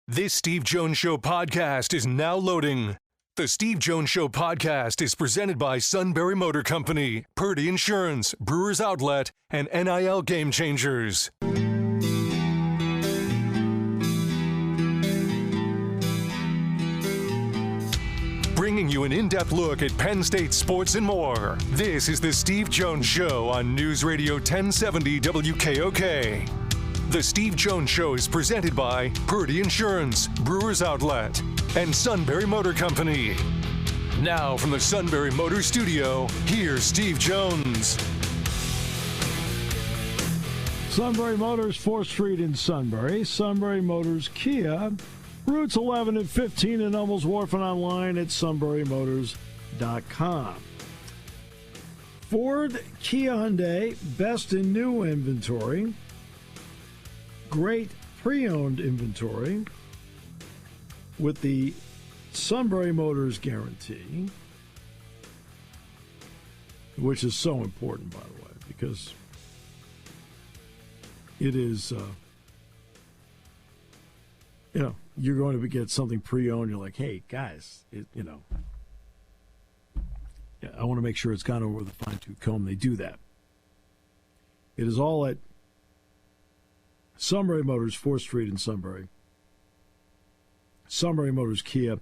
This Steve Jones Show podcast is now loading. The Steve Jones Show podcast is presented by Sunbury Motor Company, Purdy Insurance, Brewers Outlet, and NIL Game Changers. Bringing you an in-depth look at Penn State sports and more. This is the Steve Jones Show on News Radio 1070 WKOK. The Steve Jones Show is presented by Purdy Insurance, Brewers Outlet, and Sunbury Motor Company. Now from the Sunbury Motor Studio, here's Steve Jones. Sunbury Motors, 4th Street in Sunbury. Sunbury Motors Kia, routes 11 and 15 in Hummels Wharf, and online at sunburymotors.com. Ford, Kia, Hyundai, best in new inventory. Great pre-owned inventory with the Sunbury Motors guarantee, which is so important, by the way, because it is, you're going to get something pre-owned. You're like, hey, guys, I want to make sure it's gone over with a fine-tooth comb. They do that. It is all at Sunbury Motors, 4th Street in Sunbury. Sunbury Motors Kia,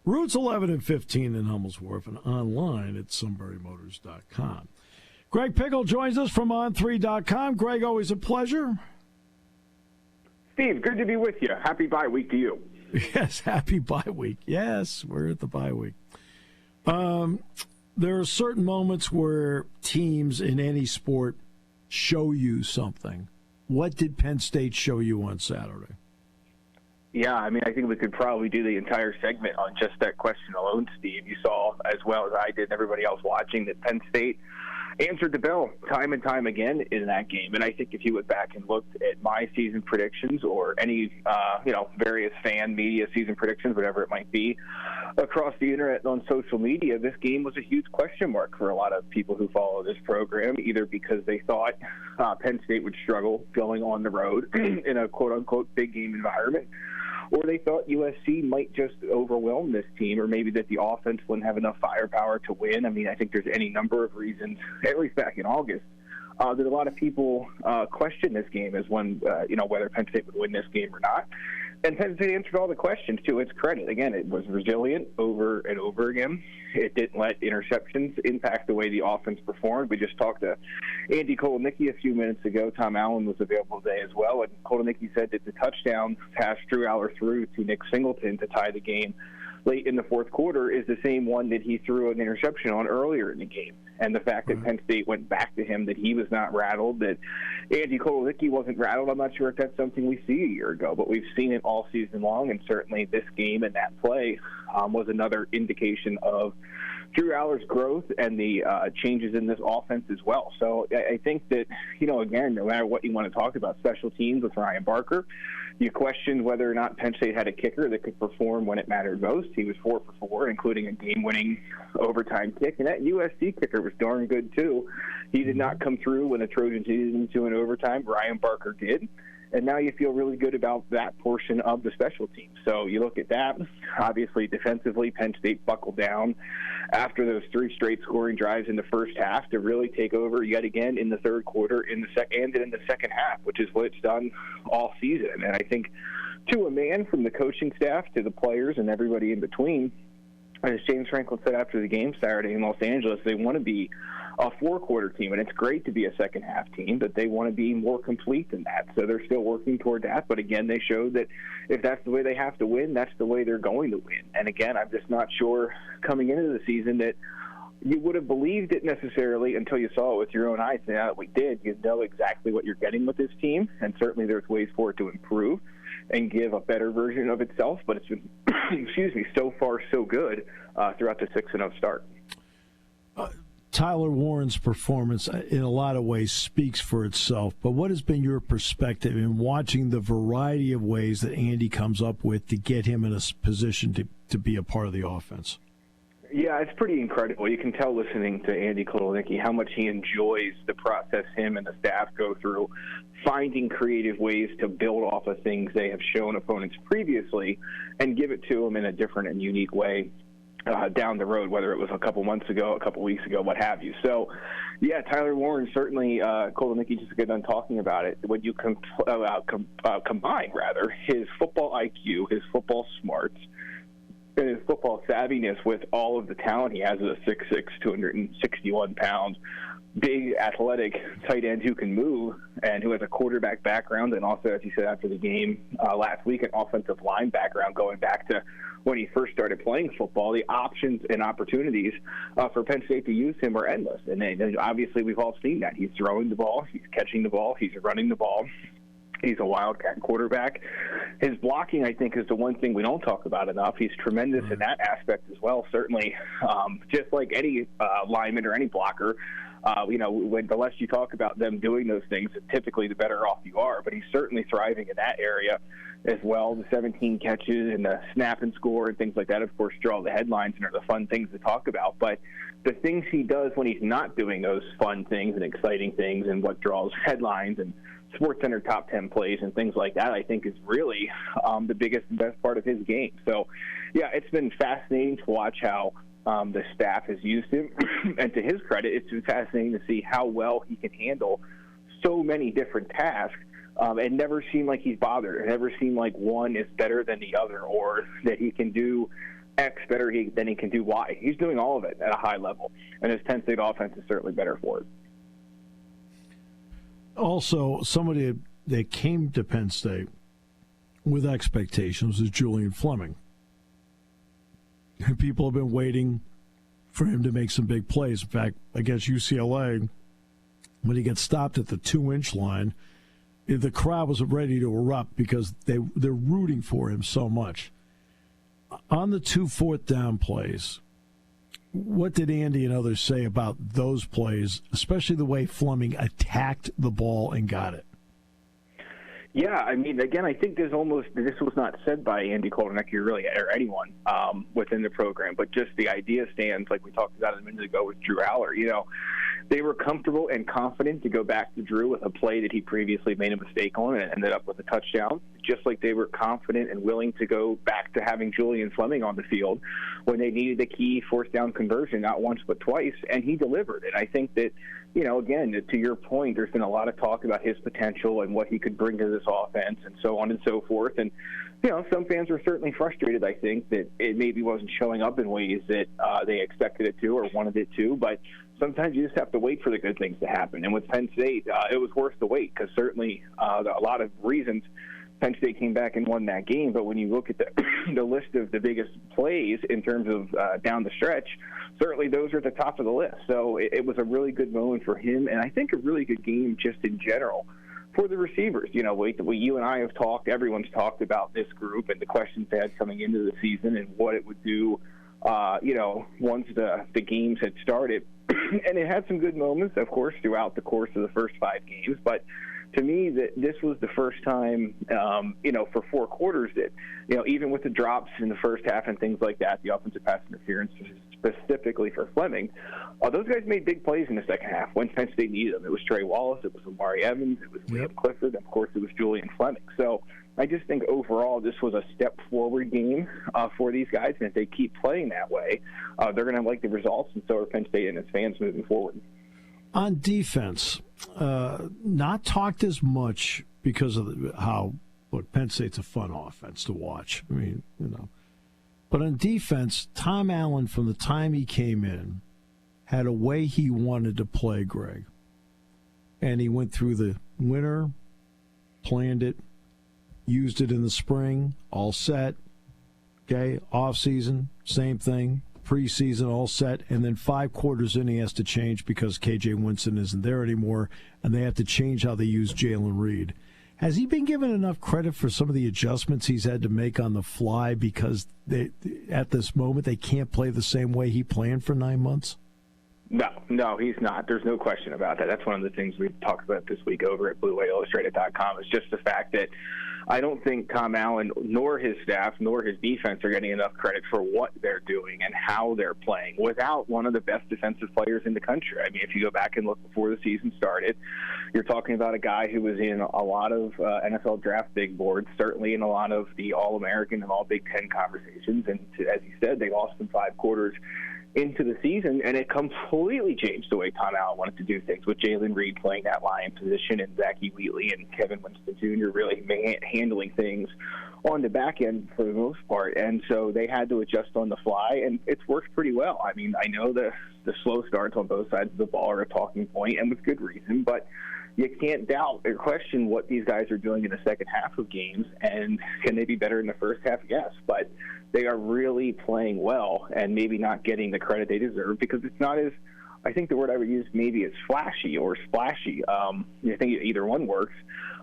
routes 11 and 15 in Hummels Wharf, and online at sunburymotors.com. Greg Pickel joins us from on3.com. Greg, always a pleasure. Steve, good to be with you. Happy bye week to you. Yes, happy bye week. Yes, we're at the bye week. There are certain moments where teams in any sport show you something. What did Penn State show you on Saturday? Yeah, I think we could probably do the entire segment on just that question alone, Steve. You saw, as well as I did and everybody else watching, that Penn State answered the bell time and time again in that game. And I think if you went back and looked at my season predictions or any, various fan media season predictions, whatever it might be, across the internet and on social media, this game was a huge question mark for a lot of people who follow this program, either because they thought Penn State would struggle going on the road in a quote-unquote big game environment, or they thought USC might just overwhelm this team, or maybe that the offense wouldn't have enough firepower to win. I think there's any number of reasons, at least back in August, that a lot of people questioned this game as whether Penn State would win this game or not. And Penn State answered all the questions to its credit. Again, it was resilient over and over again. It didn't let interceptions impact the way the offense performed. We just talked to Andy Kolonicki a few minutes ago. Tom Allen was available today as well. And Kolonicki said that the touchdown pass Drew Aller threw to Nick Singleton to tie the game late in the fourth quarter is the same one that he threw an interception on earlier in the game. And the fact that Penn State went back to him, that he was not rattled, that Andy Kolonicki wasn't rattled, I'm not sure if that's something we see a year ago, but we've seen it all season long, and certainly this game and that play was another indication of Drew Aller's growth and the changes in this offense as well. So I think that, again, no matter what you want to talk about, special teams with Ryan Barker, you questioned whether or not Penn State had a kicker that could perform when it mattered most. He was 4 for 4, including a game-winning overtime kick. And that USC kicker was darn good, too. He did not come through when the Trojans needed him to in overtime. Ryan Barker did. And now you feel really good about that portion of the special team. So you look at that. Obviously, defensively, Penn State buckled down after those 3 straight scoring drives in the first half to really take over yet again in the third quarter and in the second half, which is what it's done all season. And I think to a man, from the coaching staff to the players and everybody in between, as James Franklin said after the game Saturday in Los Angeles, they want to be a 4-quarter team, and it's great to be a second-half team, but they want to be more complete than that. So they're still working toward that. But, again, they showed that if that's the way they have to win, that's the way they're going to win. And, again, I'm just not sure coming into the season that you would have believed it necessarily until you saw it with your own eyes. Now that we did, you know exactly what you're getting with this team, and certainly there's ways for it to improve and give a better version of itself. But it's been, so far so good throughout the 6-0 start. Tyler Warren's performance in a lot of ways speaks for itself, but what has been your perspective in watching the variety of ways that Andy comes up with to get him in a position to be a part of the offense? Yeah, it's pretty incredible. You can tell listening to Andy Kotelnicki how much he enjoys the process him and the staff go through, finding creative ways to build off of things they have shown opponents previously and give it to them in a different and unique way down the road, whether it was a couple months ago, a couple weeks ago, what have you. So, yeah, Tyler Warren, certainly, Kotelnicki just got done talking about it. When you combine, his football IQ, his football smarts, and his football savviness with all of the talent he has as a 6'6", 261-pound, big, athletic tight end who can move and who has a quarterback background and also, as you said after the game last week, an offensive line background going back to when he first started playing football. The options and opportunities for Penn State to use him are endless. And obviously we've all seen that. He's throwing the ball, he's catching the ball, he's running the ball. He's a wildcat quarterback. His blocking, I think, is the one thing we don't talk about enough. He's tremendous in that aspect as well, certainly. Just like any lineman or any blocker, when the less you talk about them doing those things, typically the better off you are. But he's certainly thriving in that area as well. The 17 catches and the snap and score and things like that, of course, draw the headlines and are the fun things to talk about. But the things he does when he's not doing those fun things and exciting things and what draws headlines and SportsCenter top 10 plays and things like that, I think is really the biggest and best part of his game. So, yeah, it's been fascinating to watch how the staff has used him. And to his credit, it's been fascinating to see how well he can handle so many different tasks and never seem like he's bothered. It never seemed like one is better than the other or that he can do X better than he can do Y. He's doing all of it at a high level, and his Penn State offense is certainly better for it. Also, somebody that came to Penn State with expectations is Julian Fleming. People have been waiting for him to make some big plays. In fact, against UCLA, when he gets stopped at the 2-inch line, the crowd was ready to erupt because they're rooting for him so much. On the 2 fourth-down plays, what did Andy and others say about those plays, especially the way Fleming attacked the ball and got it? Yeah, I mean, again, I think this was not said by Andy Kotelnicki really or anyone within the program, but just the idea stands, like we talked about a minute ago with Drew Aller. They were comfortable and confident to go back to Drew with a play that he previously made a mistake on and ended up with a touchdown, just like they were confident and willing to go back to having Julian Fleming on the field when they needed a key fourth down conversion, not once but twice, and he delivered it. I think that, again, to your point, there's been a lot of talk about his potential and what he could bring to this offense and so on and so forth. And, some fans were certainly frustrated, I think, that it maybe wasn't showing up in ways that they expected it to or wanted it to. But sometimes you just have to wait for the good things to happen. And with Penn State, it was worth the wait because certainly a lot of reasons Penn State came back and won that game. But when you look at the list of the biggest plays in terms of down the stretch, certainly those are at the top of the list. So it was a really good moment for him, and I think a really good game just in general for the receivers. You and I have talked, everyone's talked about this group and the questions they had coming into the season and what it would do, once the games had started. And it had some good moments, of course, throughout the course of the first 5 games. But to me, this was the first time, for 4 quarters that, even with the drops in the first half and things like that, the offensive pass interference specifically for Fleming, those guys made big plays in the second half when Penn State needed them. It was Trey Wallace, it was Amari Evans, it was Liam Clifford, and of course it was Julian Fleming. So I just think overall this was a step forward game for these guys, and if they keep playing that way, they're going to like the results, and so are Penn State and its fans moving forward. On defense, not talked as much because of how Penn State's a fun offense to watch. I mean, But on defense, Tom Allen, from the time he came in, had a way he wanted to play, Greg. And he went through the winter, planned it, used it in the spring, all set. Okay, off-season, same thing. Preseason, all set. And then 5 quarters in, he has to change because K.J. Winston isn't there anymore, and they have to change how they use Jalen Reed. Has he been given enough credit for some of the adjustments he's had to make on the fly because at this moment they can't play the same way he planned for 9 months? No, he's not. There's no question about that. That's one of the things we've talked about this week over at BlueWayIllustrated.com is just the fact that I don't think Tom Allen, nor his staff, nor his defense are getting enough credit for what they're doing and how they're playing without one of the best defensive players in the country. I mean, if you go back and look before the season started, you're talking about a guy who was in a lot of NFL draft big boards, certainly in a lot of the All-American and All-Big Ten conversations. And as you said, they lost in 5 quarters into the season, and it completely changed the way Tom Allen wanted to do things, with Jalen Reed playing that Lion position and Zachy Wheatley and Kevin Winston Jr. really handling things on the back end for the most part. And so they had to adjust on the fly, and it's worked pretty well. I mean, I know the slow starts on both sides of the ball are a talking point, and with good reason, but you can't doubt or question what these guys are doing in the second half of games. And can they be better in the first half? Yes, but they are really playing well and maybe not getting the credit they deserve because it's not as, I think the word I would use maybe is flashy or splashy. I think either one works,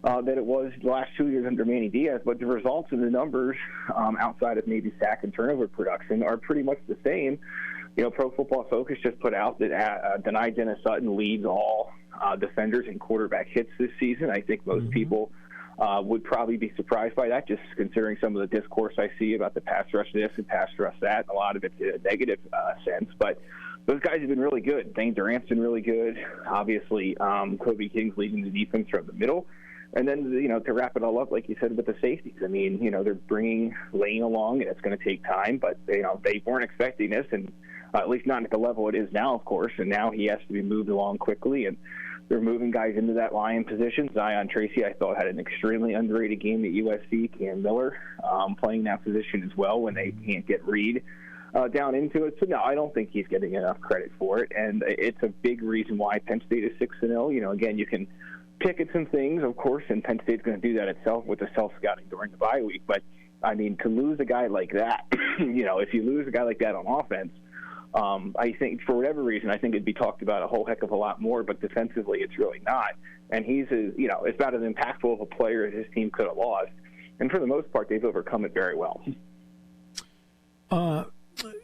that it was the last 2 years under Manny Diaz, but the results and the numbers outside of maybe sack and turnover production are pretty much the same. You know, Pro Football Focus just put out that Denai Dennis Sutton leads all defenders in quarterback hits this season. I think most people would probably be surprised by that, just considering some of the discourse I see about the pass rush this and pass rush that. A lot of it's in a negative sense, but those guys have been really good. Dane Durant's been really good. Obviously, Kobe King's leading the defense from the middle. And then, you know, to wrap it all up, like you said, with the safeties, I mean, you know, they're bringing Lane along, and it's going to take time, but, you know, they weren't expecting this, and at least not at the level it is now, of course, and now he has to be moved along quickly, and they're moving guys into that Lion position. Zion Tracy, I thought, had an extremely underrated game at USC. Cam Miller playing that position as well when they can't get Reed down into it. So, no, I don't think he's getting enough credit for it, and it's a big reason why Penn State is 6-0. You know, again, you can pick at some things, of course, and Penn State's going to do that itself with the self-scouting during the bye week. But, I mean, to lose a guy like that, you know, if you lose a guy like that on offense, I think for whatever reason, I think it'd be talked about a whole heck of a lot more, but defensively it's really not. And he's, you know, it's about as impactful of a player as his team could have lost. And for the most part, they've overcome it very well.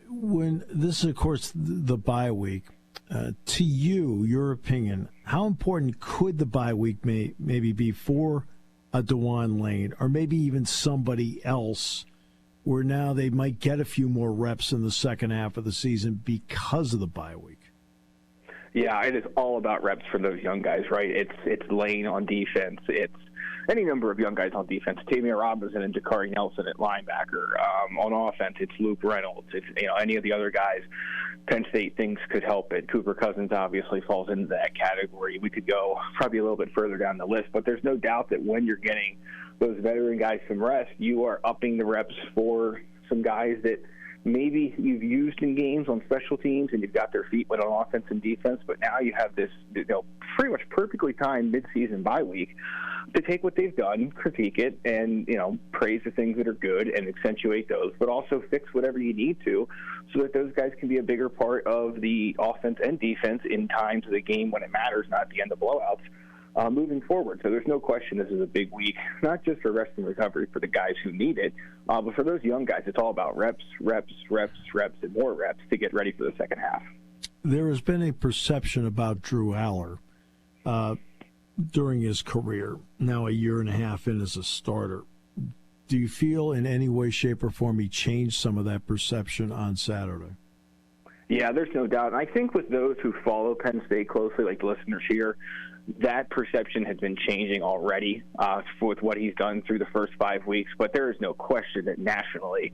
When this is, of course, the bye week, to you, your opinion, how important could the bye week maybe be for a DeJuan Lane or maybe even somebody else where now they might get a few more reps in the second half of the season because of the bye week? Yeah, it is all about reps for those young guys, right? It's Lane on defense. It's any number of young guys on defense. Tamir Robinson and Jakari Nelson at linebacker. On offense, it's Luke Reynolds. It's, you know, any of the other guys Penn State thinks could help it. Cooper Cousins obviously falls into that category. We could go probably a little bit further down the list, but there's no doubt that when you're getting those veteran guys some rest, you are upping the reps for some guys that maybe you've used in games on special teams and you've got their feet wet on offense and defense, but now you have this, you know, pretty much perfectly timed midseason bye week to take what they've done, critique it, and, you know, praise the things that are good and accentuate those, but also fix whatever you need to so that those guys can be a bigger part of the offense and defense in times of the game when it matters, not at the end of blowouts. Moving forward. So there's no question this is a big week, not just for rest and recovery for the guys who need it, but for those young guys, it's all about reps, and more reps to get ready for the second half. There has been a perception about Drew Aller during his career, now a year and a half in as a starter. Do you feel in any way, shape, or form he changed some of that perception on Saturday? Yeah, there's no doubt. And I think with those who follow Penn State closely, like the listeners here, that perception has been changing already with what he's done through the first 5 weeks. But there is no question that nationally,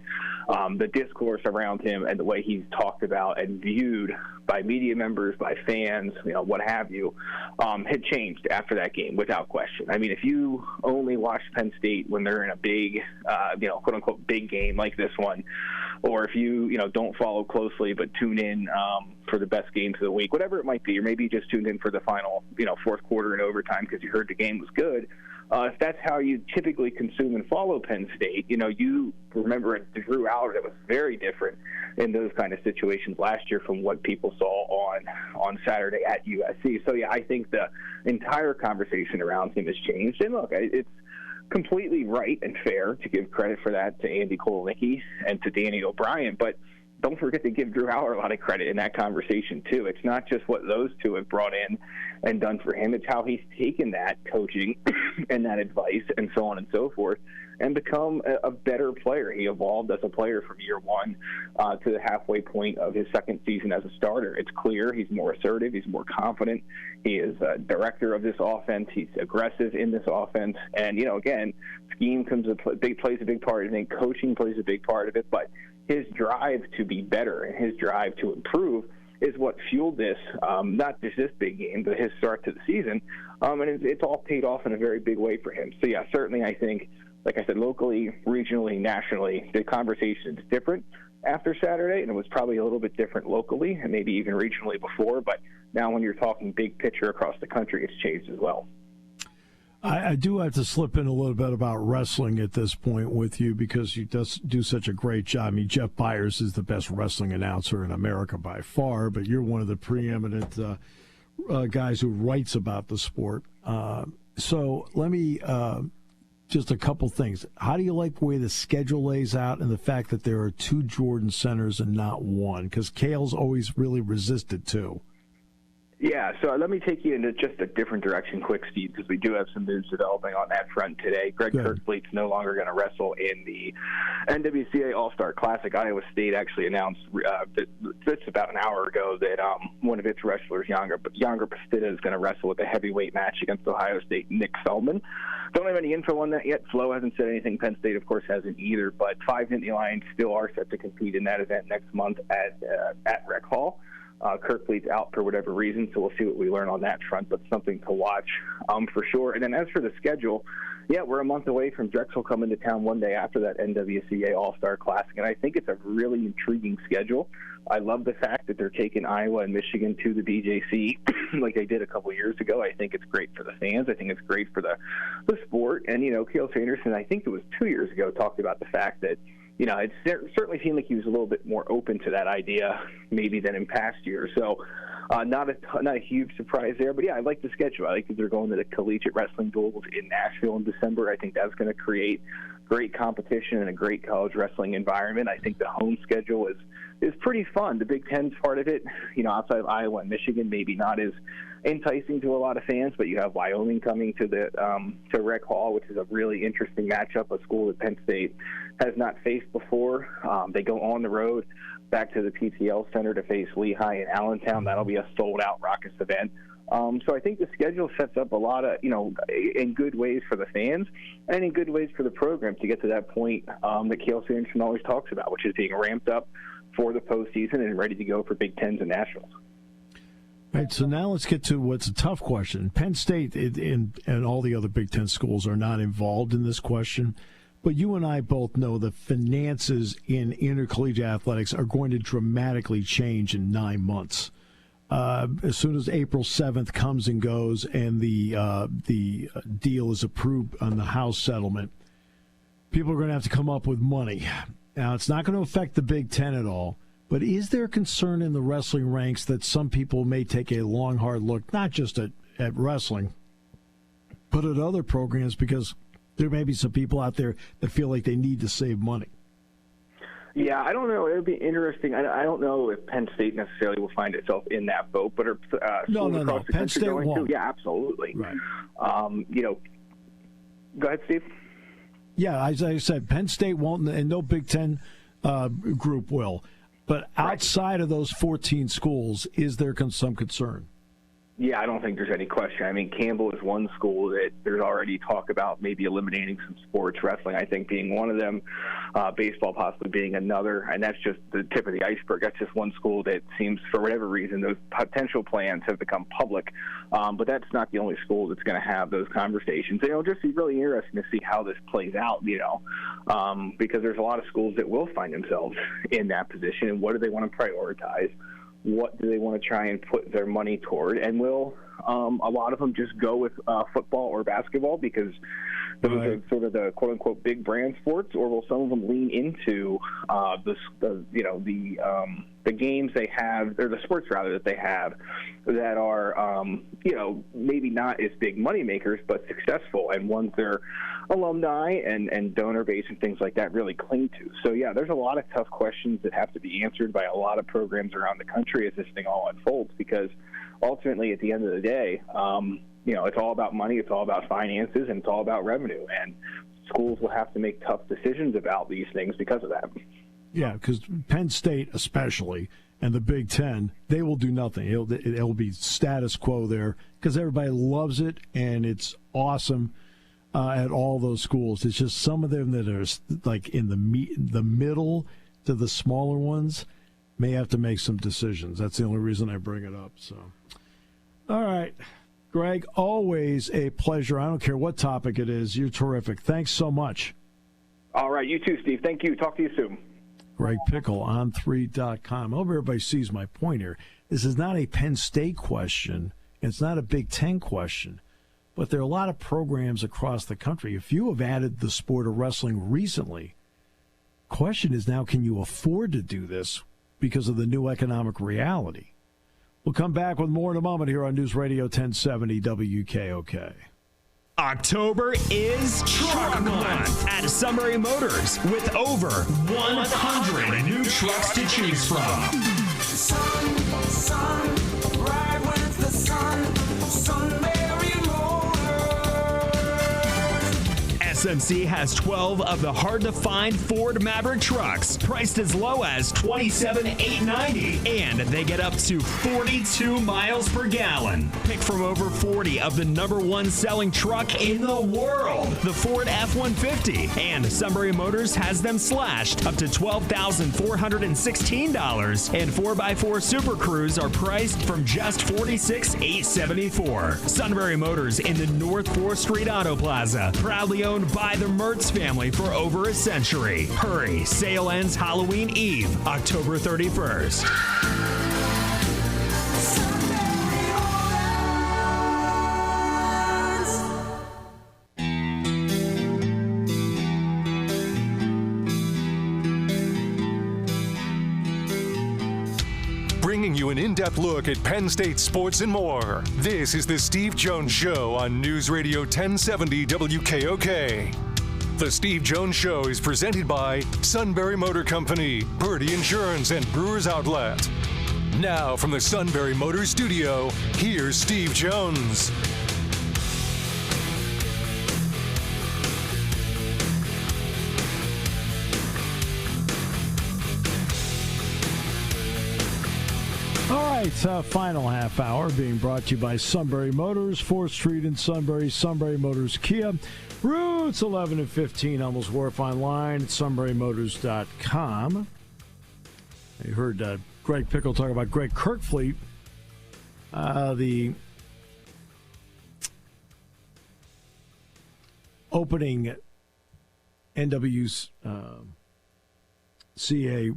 the discourse around him and the way he's talked about and viewed by media members, by fans, you know, what have you, had changed after that game, without question. I mean, if you only watch Penn State when they're in a big, you know, quote unquote, big game like this one, or if you know, don't follow closely but tune in for the best games of the week, whatever it might be, or maybe you just tuned in for the final, you know, fourth quarter and overtime because you heard the game was good. If that's how you typically consume and follow Penn State, you know, you remember Drew Aller that was very different in those kind of situations last year from what people saw on Saturday at USC. So, yeah, I think the entire conversation around him has changed. And, look, it's completely right and fair to give credit for that to Andy Kotelnicki and to Danny O'Brien, but don't forget to give Drew Howler a lot of credit in that conversation, too. It's not just what those two have brought in and done for him. It's how he's taken that coaching and that advice and so on and so forth and become a better player. He evolved as a player from year one to the halfway point of his second season as a starter. It's clear he's more assertive. He's more confident. He is a director of this offense. He's aggressive in this offense. And, again, scheme plays a big part. I think coaching plays a big part of it. But his drive to be better and his drive to improve is what fueled this, not just this big game, but his start to the season. And it's all paid off in a very big way for him. So, yeah, certainly I think, like I said, locally, regionally, nationally, the conversation is different after Saturday, and it was probably a little bit different locally and maybe even regionally before. But now when you're talking big picture across the country, it's changed as well. I do have to slip in a little bit about wrestling at this point with you because you do such a great job. I mean, Jeff Byers is the best wrestling announcer in America by far, but you're one of the preeminent guys who writes about the sport. So let me just a couple things. How do you like the way the schedule lays out and the fact that there are 2 Jordan centers and not one? Because Cale's always really resisted 2. Yeah, so let me take you into just a different direction quick, Steve, because we do have some news developing on that front today. Greg Kirkfleet's no longer going to wrestle in the NWCA All-Star Classic. Iowa State actually announced just about an hour ago that one of its wrestlers, Younger Pastida, is going to wrestle with a heavyweight match against Ohio State Nick Feldman. Don't have any info on that yet. Flo hasn't said anything. Penn State, of course, hasn't either. But 5 Nittany Lions still are set to compete in that event next month at Rec Hall. Kirkfleet's out for whatever reason, so we'll see what we learn on that front, but something to watch for sure. And then as for the schedule, yeah, we're a month away from Drexel coming to town one day after that NWCA All-Star Classic, and I think it's a really intriguing schedule. I love the fact that they're taking Iowa and Michigan to the BJC like they did a couple years ago. I think it's great for the fans. I think it's great for the sport. And, Cale Sanderson, I think it was 2 years ago, talked about the fact that it certainly seemed like he was a little bit more open to that idea maybe than in past years. So not a huge surprise there. But, yeah, I like the schedule. I like that they're going to the collegiate wrestling duels in Nashville in December. I think that's going to create great competition and a great college wrestling environment. I think the home schedule is pretty fun. The Big Ten's part of it, outside of Iowa and Michigan, maybe not as enticing to a lot of fans, but you have Wyoming coming to Rec Hall, which is a really interesting matchup, a school that Penn State has not faced before. They go on the road back to the PTL Center to face Lehigh and Allentown. That'll be a sold-out Raucous event. So I think the schedule sets up a lot of, in good ways for the fans and in good ways for the program to get to that point that Cale Sanderson always talks about, which is being ramped up for the postseason and ready to go for Big Tens and Nationals. All right, so now let's get to what's a tough question. Penn State and all the other Big Ten schools are not involved in this question, but you and I both know the finances in intercollegiate athletics are going to dramatically change in 9 months. As soon as April 7th comes and goes and the deal is approved on the House settlement, people are going to have to come up with money. Now, it's not going to affect the Big Ten at all, but is there concern in the wrestling ranks that some people may take a long, hard look, not just at wrestling, but at other programs, because there may be some people out there that feel like they need to save money? Yeah, I don't know. It would be interesting. I don't know if Penn State necessarily will find itself in that boat, but no. Penn State won't. Yeah, absolutely. Right. Go ahead, Steve. Yeah, as I said, Penn State won't, and no Big Ten group will. But outside of those 14 schools, is there some concern? Yeah, I don't think there's any question. I mean, Campbell is one school that there's already talk about maybe eliminating some sports, wrestling I think being one of them, baseball possibly being another, and that's just the tip of the iceberg. That's just one school that seems, for whatever reason, those potential plans have become public, but that's not the only school that's going to have those conversations. It'll just be really interesting to see how this plays out, because there's a lot of schools that will find themselves in that position, and what do they want to prioritize? What do they want to try and put their money toward? And will a lot of them just go with football or basketball because those are sort of the quote unquote big brand sports, or will some of them lean into the games they have, or the sports rather that they have, that are maybe not as big money makers but successful, and ones their alumni and donor base and things like that really cling to. So yeah, there's a lot of tough questions that have to be answered by a lot of programs around the country as this thing all unfolds, because ultimately at the end of the day, it's all about money, it's all about finances, and it's all about revenue, and schools will have to make tough decisions about these things because of that. Yeah, because Penn State especially, and the Big Ten, they will do nothing. It'll be status quo there because everybody loves it, and it's awesome at all those schools. It's just some of them that are like in the middle to the smaller ones may have to make some decisions. That's the only reason I bring it up. So, all right, Greg, always a pleasure. I don't care what topic it is. You're terrific. Thanks so much. All right, you too, Steve. Thank you. Talk to you soon. Greg Pickel, on3.com. I hope everybody sees my point here. This is not a Penn State question. It's not a Big Ten question. But there are a lot of programs across the country. If you have added the sport of wrestling recently, question is now, can you afford to do this because of the new economic reality? We'll come back with more in a moment here on News Radio 1070 WKOK. October is Truck Month at Sunbury Motors with over 100 new trucks to choose from. Sun, ride with the sun, Sunbury Motors. SMC has 12 of the hard-to-find Ford Maverick trucks, priced as low as $27,890, and they get up to 42 miles per gallon. Pick from over 40 of the number-one selling truck in the world, the Ford F-150, and Sunbury Motors has them slashed up to $12,416, and 4x4 Super Cruise are priced from just $46,874. Sunbury Motors in the North 4th Street Auto Plaza, proudly owned by the Mertz family for over a century. Hurry, sale ends Halloween Eve, October 31st. Bringing you an in-depth look at Penn State sports and more. This is the Steve Jones Show on News Radio 1070 WKOK. The Steve Jones Show is presented by Sunbury Motor Company, Purdy Insurance, and Brewers Outlet. Now from the Sunbury Motor Studio, here's Steve Jones. All right, final half hour being brought to you by Sunbury Motors, 4th Street in Sunbury, Sunbury Motors Kia, routes 11 and 15, Hummels Wharf, online at sunburymotors.com. You heard Greg Pickel talk about Greg Kirkfleet, the opening NWCA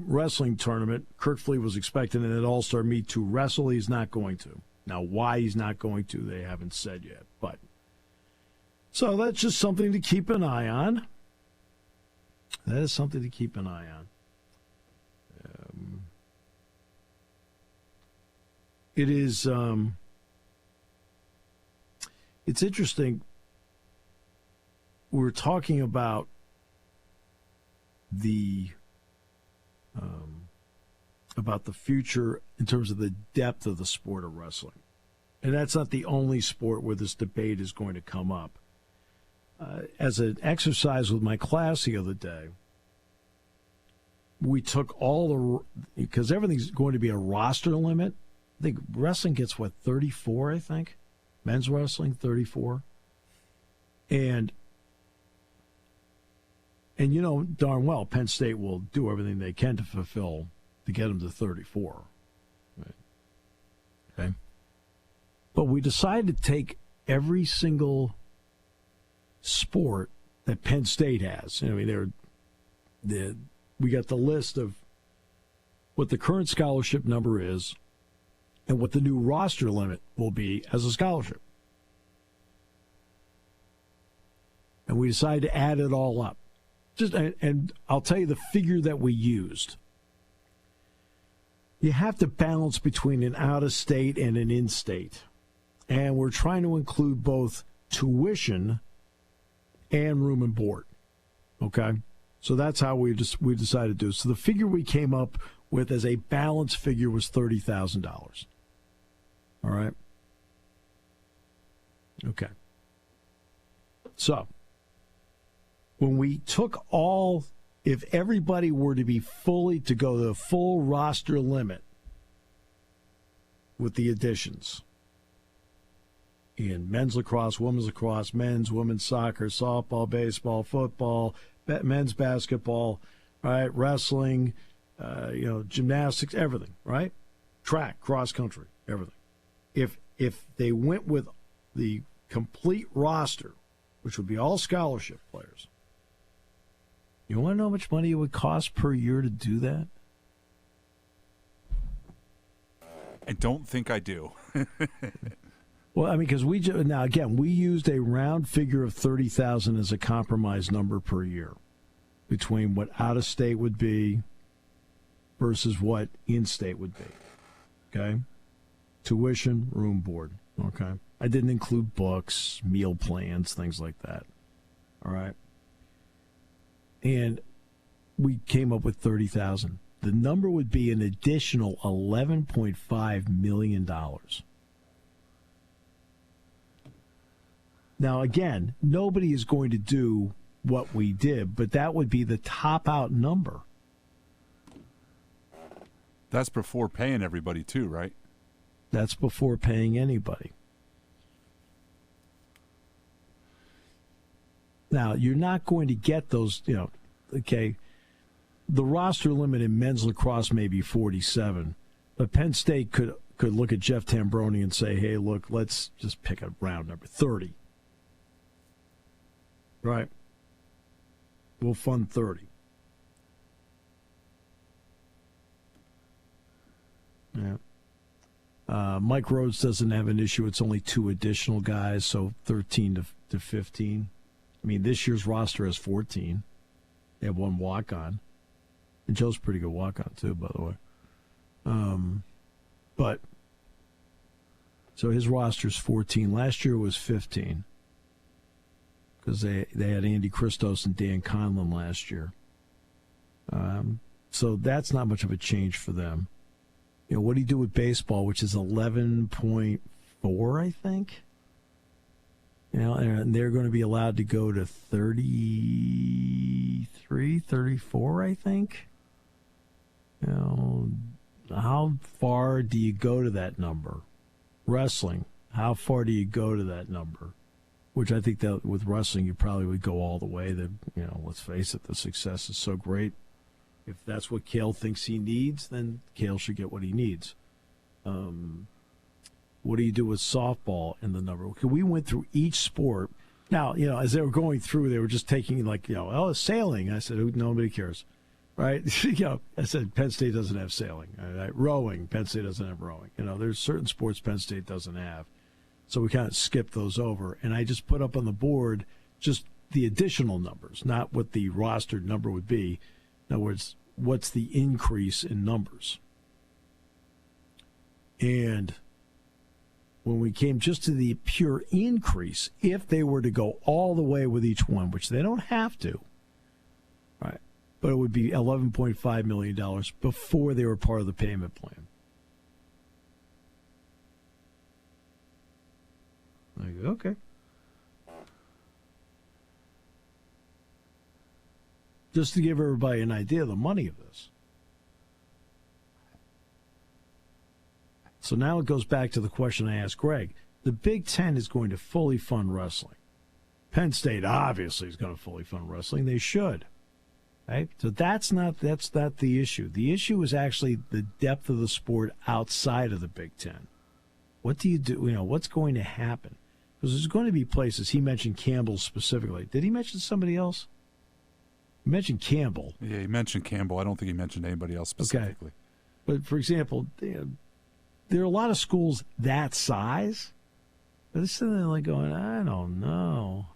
wrestling tournament. Kirkfleet was expecting in an all-star meet to wrestle. He's not going to. Now, why he's not going to, they haven't said yet. But so that's just something to keep an eye on. That is something to keep an eye on. It is. It's interesting. We're talking about the future in terms of the depth of the sport of wrestling. And that's not the only sport where this debate is going to come up. As an exercise with my class the other day, we took because everything's going to be a roster limit. I think wrestling gets, 34, I think? Men's wrestling, 34. And you know darn well Penn State will do everything they can to get them to 34. Right. Okay. But we decided to take every single sport that Penn State has. I mean, we got the list of what the current scholarship number is and what the new roster limit will be as a scholarship. And we decided to add it all up. And I'll tell you the figure that we used. You have to balance between an out-of-state and an in-state. And we're trying to include both tuition and room and board. Okay? So that's how we decided to do it. So the figure we came up with as a balance figure was $30,000. All right? Okay. So when we took if everybody were to go the full roster limit with the additions in men's lacrosse, women's lacrosse, women's soccer, softball, baseball, football, men's basketball, right, wrestling, gymnastics, everything, right, track, cross country, everything. If they went with the complete roster, which would be all scholarship players, you want to know how much money it would cost per year to do that? I don't think I do. Well, I mean, because we used a round figure of $30,000 as a compromise number per year between what out of state would be versus what in state would be. Okay, tuition, room, board. Okay, I didn't include books, meal plans, things like that. All right. And we came up with $30,000. The number would be an additional $11.5 million. Now, again, nobody is going to do what we did, but that would be the top-out number. That's before paying everybody, too, right? That's before paying anybody. Now, you're not going to get those, okay, the roster limit in men's lacrosse may be 47, but Penn State could look at Jeff Tambroni and say, hey, look, let's just pick a round number, 30. Right? We'll fund 30. Yeah. Mike Rhodes doesn't have an issue. It's only 2 additional guys, so 13 to 15. I mean, this year's roster has 14. They have 1 walk-on. And Joe's a pretty good walk-on, too, by the way. But, so his roster's 14. Last year it was 15. Because they had Andy Christos and Dan Conlon last year. So that's not much of a change for them. What do you do with baseball, which is 11.4, I think? And they're going to be allowed to go to 33, 34, I think. How far do you go to that number? Wrestling, how far do you go to that number? Which I think that with wrestling, you probably would go all the way. Let's face it, the success is so great. If that's what Cale thinks he needs, then Cale should get what he needs. What do you do with softball in the number? We went through each sport. Now, as they were going through, they were just taking sailing. I said, nobody cares, right? I said, Penn State doesn't have sailing. Right? Rowing, Penn State doesn't have rowing. There's certain sports Penn State doesn't have. So we kind of skipped those over. And I just put up on the board just the additional numbers, not what the rostered number would be. In other words, what's the increase in numbers? And when we came just to the pure increase, if they were to go all the way with each one, which they don't have to, right? But it would be $11.5 million before they were part of the payment plan. I go, okay. Just to give everybody an idea of the money of this. So now it goes back to the question I asked Greg. The Big Ten is going to fully fund wrestling. Penn State obviously is going to fully fund wrestling. They should. Right? So that's not the issue. The issue is actually the depth of the sport outside of the Big Ten. What do you do? What's going to happen? Because there's going to be places. He mentioned Campbell specifically. Did he mention somebody else? He mentioned Campbell. Yeah, he mentioned Campbell. I don't think he mentioned anybody else specifically. Okay. But, for example, there are a lot of schools that size. But they're sitting there like going, I don't know.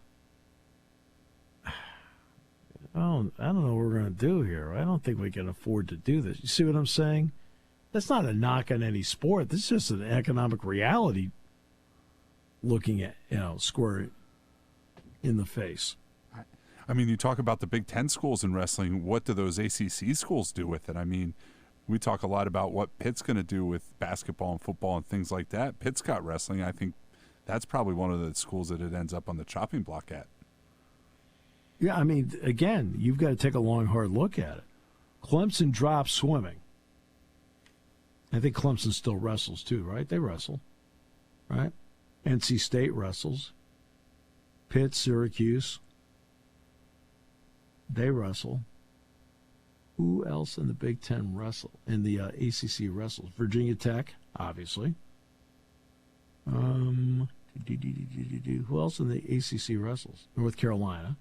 I don't know what we're going to do here. I don't think we can afford to do this. You see what I'm saying? That's not a knock on any sport. This is just an economic reality looking at, square in the face. I mean, you talk about the Big Ten schools in wrestling. What do those ACC schools do with it? I mean, we talk a lot about what Pitt's going to do with basketball and football and things like that. Pitt's got wrestling. I think that's probably one of the schools that it ends up on the chopping block at. Yeah, I mean, again, you've got to take a long, hard look at it. Clemson dropped swimming. I think Clemson still wrestles too, right? They wrestle, right? NC State wrestles. Pitt, Syracuse, they wrestle. Who else in the Big Ten wrestle? In the ACC wrestles? Virginia Tech, obviously. Who else in the ACC wrestles? North Carolina.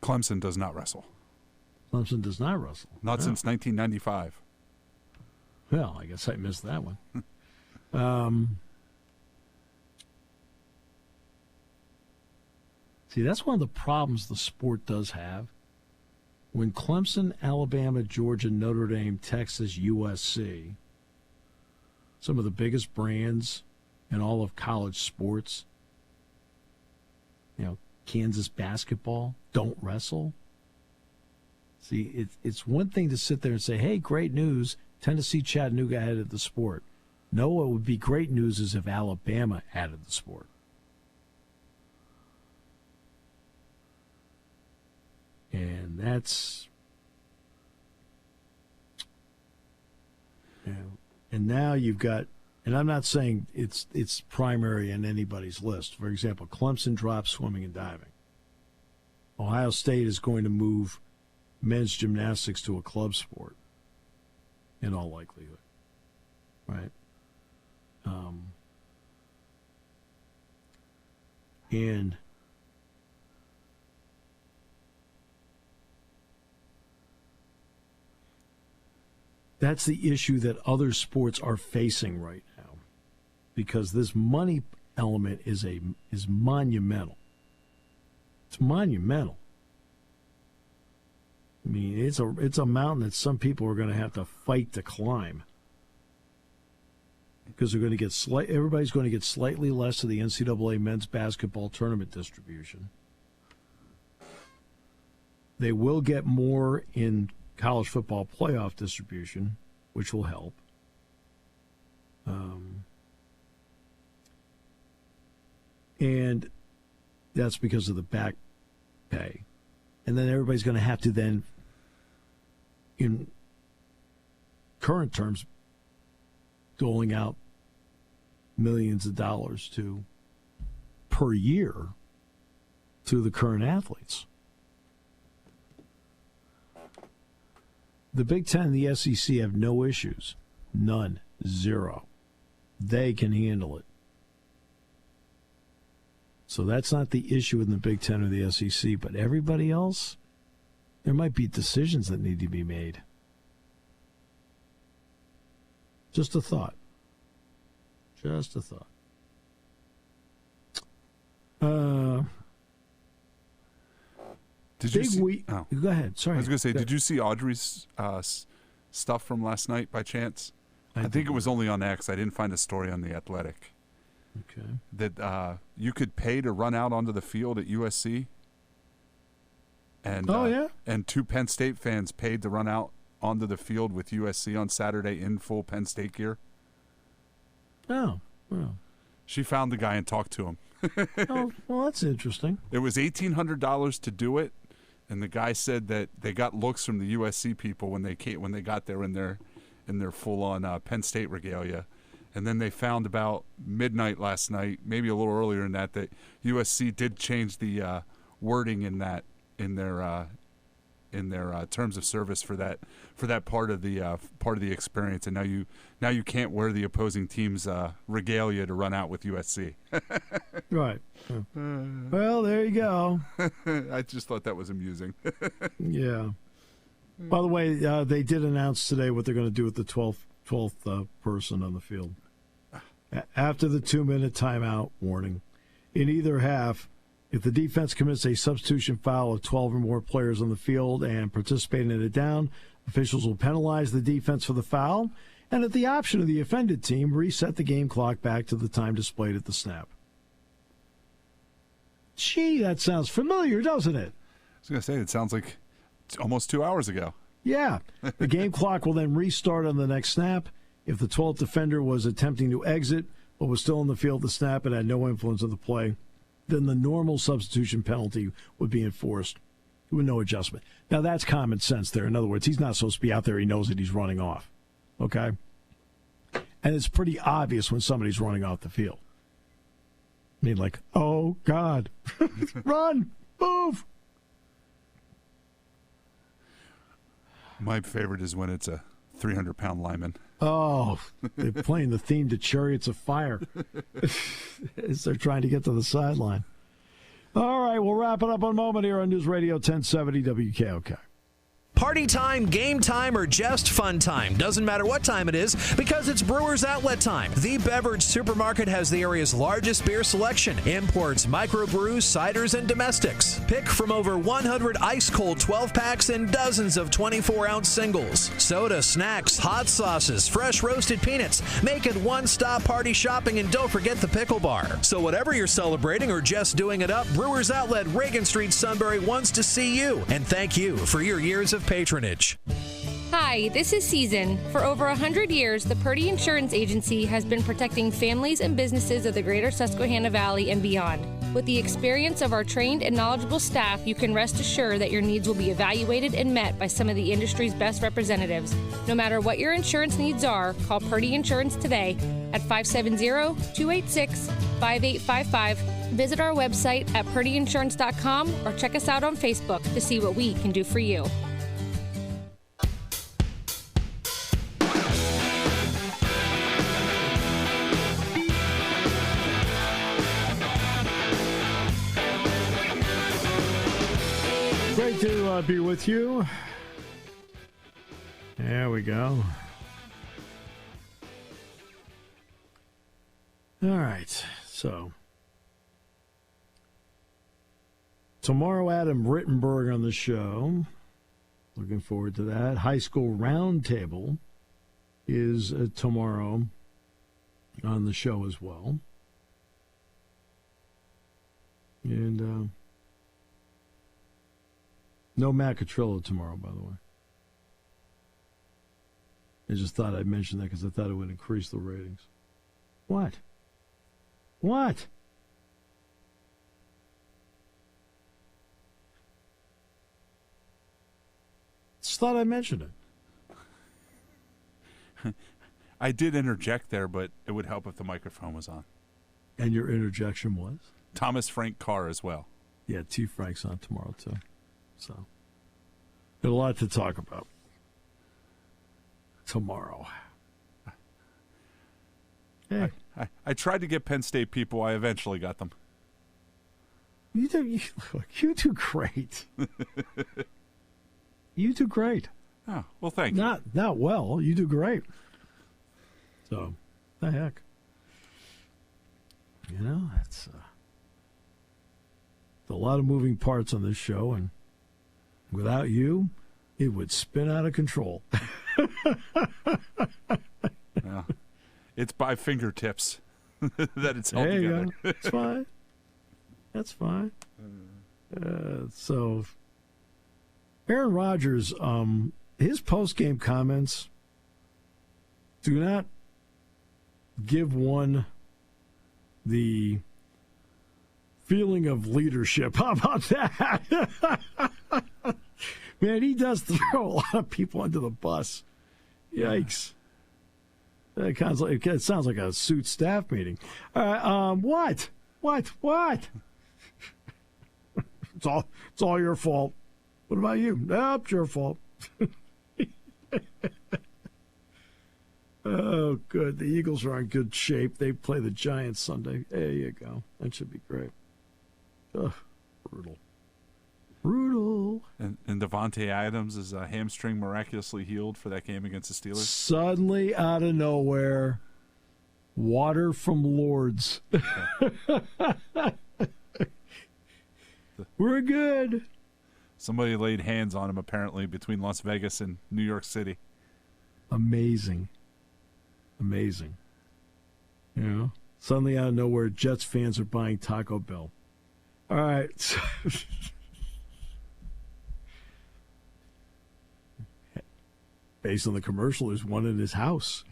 Clemson does not wrestle. Clemson does not wrestle. Not since 1995. Well, I guess I missed that one. See, that's one of the problems the sport does have. When Clemson, Alabama, Georgia, Notre Dame, Texas, USC, some of the biggest brands in all of college sports, Kansas basketball, don't wrestle. See, it's one thing to sit there and say, hey, great news, Tennessee, Chattanooga added the sport. No, what would be great news is if Alabama added the sport. And that's, and now you've got, and I'm not saying it's primary in anybody's list. For example, Clemson drops swimming and diving. Ohio State is going to move men's gymnastics to a club sport, in all likelihood, right? And that's the issue that other sports are facing right now, because this money element is monumental. It's monumental. I mean, it's a mountain that some people are going to have to fight to climb, because they're going to get everybody's going to get slightly less of the NCAA men's basketball tournament distribution. They will get more in college football playoff distribution, which will help. And that's because of the back pay. And then everybody's going to have to then, in current terms, doling out millions of dollars per year to the current athletes. The Big Ten and the SEC have no issues. None. Zero. They can handle it. So that's not the issue in the Big Ten or the SEC, but everybody else, there might be decisions that need to be made. Just a thought. Just a thought. Did you see? Go ahead. Sorry. I was going to say, did you see Audrey's stuff from last night by chance? I think it was only on X. I didn't find a story on The Athletic. Okay. That you could pay to run out onto the field at USC. And and two Penn State fans paid to run out onto the field with USC on Saturday in full Penn State gear. Oh, well. She found the guy and talked to him. Oh, well, that's interesting. It was $1,800 to do it, and the guy said that they got looks from the USC people when they got there in their full-on Penn State regalia. And then they found about midnight last night, maybe a little earlier than that USC did change the wording in their terms of service for that part of the experience. And now you can't wear the opposing team's regalia to run out with USC. Right. Well, there you go. I just thought that was amusing. Yeah. By the way, they did announce today what they're going to do with the 12th person on the field. After the 2-minute timeout warning, in either half, If the defense commits a substitution foul of 12 or more players on the field and participating in a down, officials will penalize the defense for the foul, and at the option of the offended team, reset the game clock back to the time displayed at the snap. Gee, that sounds familiar, doesn't it? I was going to say, it sounds like almost 2 hours ago. Yeah. The game clock will then restart on the next snap. If the 12th defender was attempting to exit but was still on the field at the snap and had no influence on the play, then the normal substitution penalty would be enforced with no adjustment. Now, that's common sense there. In other words, he's not supposed to be out there. He knows that he's running off. Okay? And it's pretty obvious when somebody's running off the field. I mean, like, oh, God. Run! Move! My favorite is when it's a 300-pound lineman. Oh, they're playing the theme to Chariots of Fire as they're trying to get to the sideline. All right, we'll wrap it up in a moment here on News Radio 1070 WKOK. Party time, game time, or just fun time. Doesn't matter what time it is because it's Brewers Outlet time. The beverage supermarket has the area's largest beer selection. Imports, microbrews, ciders, and domestics. Pick from over 100 ice-cold 12-packs and dozens of 24-ounce singles. Soda, snacks, hot sauces, fresh roasted peanuts. Make it one-stop party shopping, and don't forget the pickle bar. So whatever you're celebrating or just doing it up, Brewers Outlet, Reagan Street, Sunbury wants to see you. And thank you for your years of patronage. Hi, this is Season. For over 100 years, the Purdy Insurance Agency has been protecting families and businesses of the greater Susquehanna Valley and beyond. With the experience of our trained and knowledgeable staff, you can rest assured that your needs will be evaluated and met by some of the industry's best representatives. No matter what your insurance needs are, call Purdy Insurance today at 570-286-5855. Visit our website at purdyinsurance.com or check us out on Facebook to see what we can do for you. Great to be with you. There we go. All right, so tomorrow, Adam Rittenberg on the show. Looking forward to that. High School Roundtable is tomorrow on the show as well. And no Matt Catrillo tomorrow, by the way. I just thought I'd mention that because I thought it would increase the ratings. What? What? Just thought I mentioned it. I did interject there, but it would help if the microphone was on. And your interjection was? Thomas Frank Carr as well. Yeah, T. Frank's on tomorrow, too. So, got a lot to talk about tomorrow. Hey. I tried to get Penn State people. I eventually got them. You do great. You do great. Oh, well, thank you. Not well. You do great. So, the heck. You know, it's a lot of moving parts on this show, and without you, it would spin out of control. Yeah. It's by fingertips that it's held there you together. go. That's fine. That's fine. So, Aaron Rodgers, his post-game comments do not give one the feeling of leadership. How about that? Man, he does throw a lot of people under the bus. Yikes. It sounds like a suit staff meeting. What? It's all your fault. What about you? Nope, it's your fault. Oh, good. The Eagles are in good shape. They play the Giants Sunday. There you go. That should be great. Ugh, brutal. And Devontae Adams is hamstring miraculously healed for that game against the Steelers. Suddenly, out of nowhere, water from Lourdes. We're good. Somebody laid hands on him, apparently, between Las Vegas and New York City. Amazing. You know, suddenly out of nowhere, Jets fans are buying Taco Bell. All right. Based on the commercial, there's one in his house.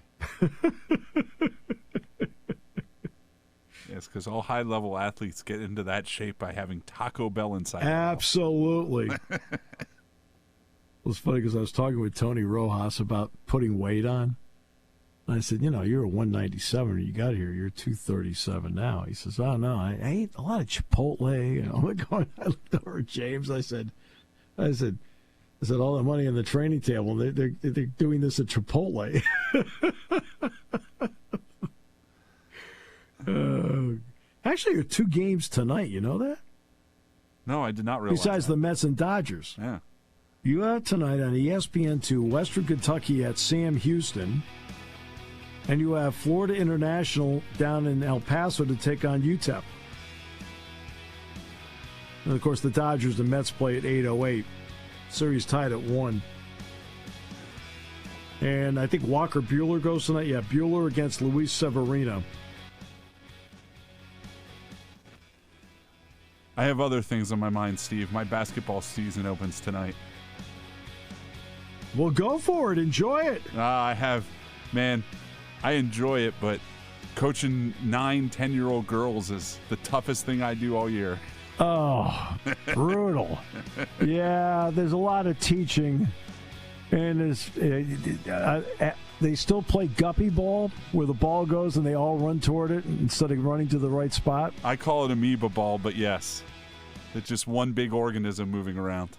Yes, because all high-level athletes get into that shape by having Taco Bell inside. Absolutely. It was funny because I was talking with Tony Rojas about putting weight on. And I said, you know, you're a 197 when you got here. You're 237 now. He says, oh, no, I ate a lot of Chipotle. You know, I looked over at James. I said, all the money on the training table, they're doing this at Chipotle. Actually, there are 2 games tonight. You know that? No, I did not realize Besides that. the Mets and Dodgers. Yeah. You have tonight on ESPN2, Western Kentucky at Sam Houston. And you have Florida International down in El Paso to take on UTEP. And, of course, the Dodgers and Mets play at 8:08. Series tied at 1. And I think Walker Buehler goes tonight. Yeah, Buehler against Luis Severino. I have other things on my mind, Steve. My basketball season opens tonight. Well, go for it. Enjoy it. I enjoy it, but coaching 9, 10-year-old girls is the toughest thing I do all year. Oh, brutal. Yeah, there's a lot of teaching. And they still play guppy ball, where the ball goes and they all run toward it instead of running to the right spot. I call it amoeba ball, but yes. It's just one big organism moving around.